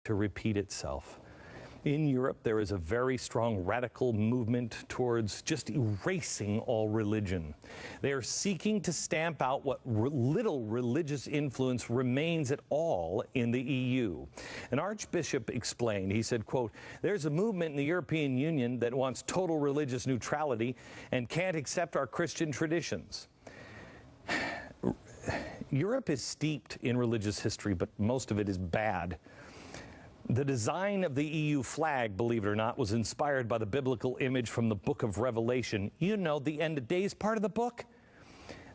to repeat itself. In Europe, there is a very strong radical movement towards just erasing all religion. They are seeking to stamp out what little religious influence remains at all in the EU. An archbishop explained, he said, quote, "There's a movement in the European Union that wants total religious neutrality and can't accept our Christian traditions." Europe is steeped in religious history, but most of it is bad. The design of the EU flag, believe it or not, was inspired by the biblical image from the book of Revelation. You know, the end of days part of the book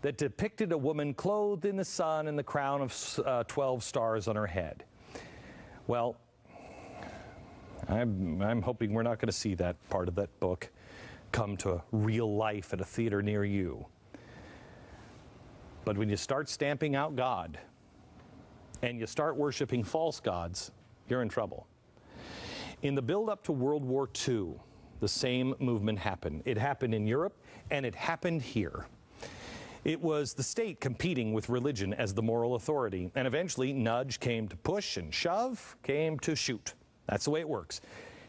that depicted a woman clothed in the sun and the crown of 12 stars on her head. Well, I'm hoping we're not going to see that part of that book come to real life at a theater near you. But when you start stamping out God and you start worshiping false gods, you're in trouble. In the build-up to World War II, the same movement happened. It happened in Europe, and it happened here. It was the state competing with religion as the moral authority, and eventually nudge came to push and shove came to shoot. That's the way it works.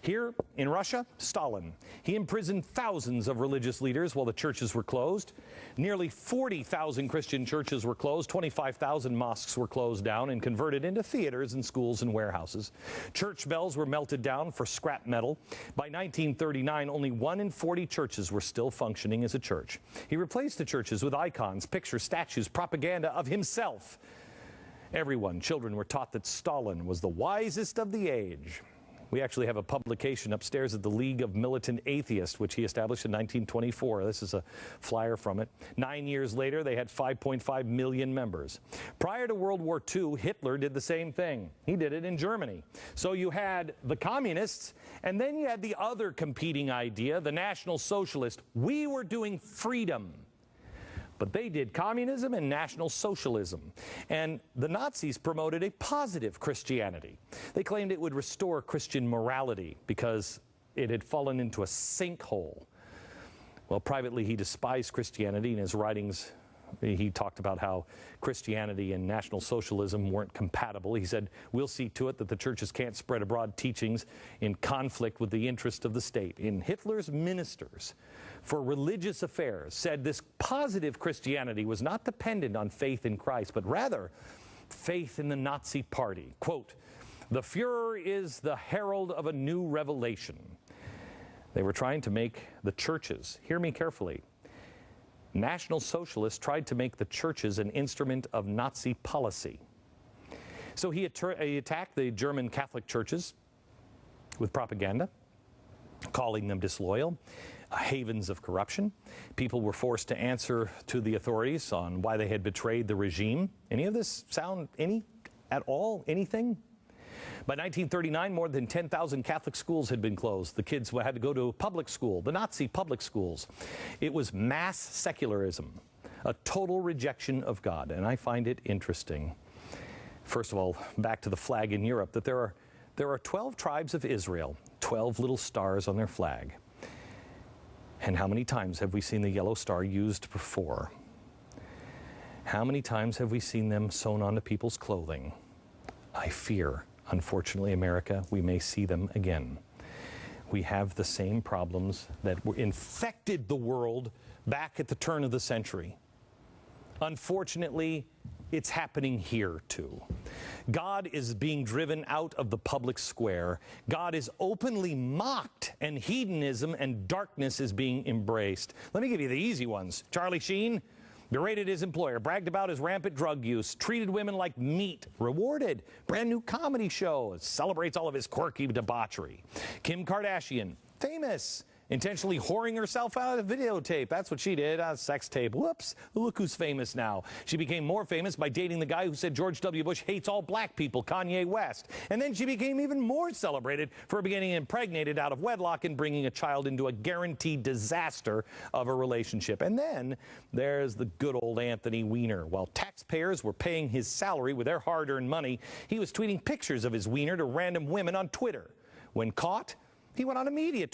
Here in Russia, Stalin. He imprisoned thousands of religious leaders while the churches were closed. Nearly 40,000 Christian churches were closed. 25,000 mosques were closed down and converted into theaters and schools and warehouses. Church bells were melted down for scrap metal. By 1939, only 1 in 40 churches were still functioning as a church. He replaced the churches with icons, pictures, statues, propaganda of himself. Children were taught that Stalin was the wisest of the age. We actually have a publication upstairs at the League of Militant Atheists, which he established in 1924. This is a flyer from it. 9 years later, they had 5.5 million members. Prior to World War II, Hitler did the same thing. He did it in Germany. So you had the communists, and then you had the other competing idea, the National Socialist. We were doing freedom. But they did communism and National Socialism. And the Nazis promoted a positive Christianity. They claimed it would restore Christian morality because it had fallen into a sinkhole. Well, privately, he despised Christianity. In his writings, he talked about how Christianity and National Socialism weren't compatible. He said, "We'll see to it that the churches can't spread abroad teachings in conflict with the interest of the state." In Hitler's ministers for religious affairs said this positive Christianity was not dependent on faith in Christ, but rather faith in the Nazi Party. Quote, "The Fuhrer is the herald of a new revelation." They were trying to make the churches, hear me carefully, National Socialists tried to make the churches an instrument of Nazi policy. So he attacked the German Catholic churches with propaganda, calling them disloyal, havens of corruption. People were forced to answer to the authorities on why they had betrayed the regime. Any of this sound anything? By 1939, more than 10,000 Catholic schools had been closed. The kids had to go to public school, the Nazi public schools. It was mass secularism, a total rejection of God. And I find it interesting, first of all, back to the flag in Europe, that there are 12 tribes of Israel, 12 little stars on their flag. And how many times have we seen the yellow star used before? How many times have we seen them sewn onto people's clothing? I fear, unfortunately, America, we may see them again. We have the same problems that infected the world back at the turn of the century. Unfortunately, it's happening here too. God is being driven out of the public square. God is openly mocked, and hedonism and darkness is being embraced. Let me give you the easy ones. Charlie Sheen berated his employer, bragged about his rampant drug use, treated women like meat, rewarded. Brand new comedy show, celebrates all of his quirky debauchery. Kim Kardashian, famous, intentionally whoring herself out of videotape. That's what she did, a sex tape. Whoops, look who's famous now. She became more famous by dating the guy who said George W. Bush hates all black people, Kanye West. And then she became even more celebrated for getting impregnated out of wedlock and bringing a child into a guaranteed disaster of a relationship. And then there's the good old Anthony Weiner. While taxpayers were paying his salary with their hard-earned money, he was tweeting pictures of his wiener to random women on Twitter. When caught, he went on a media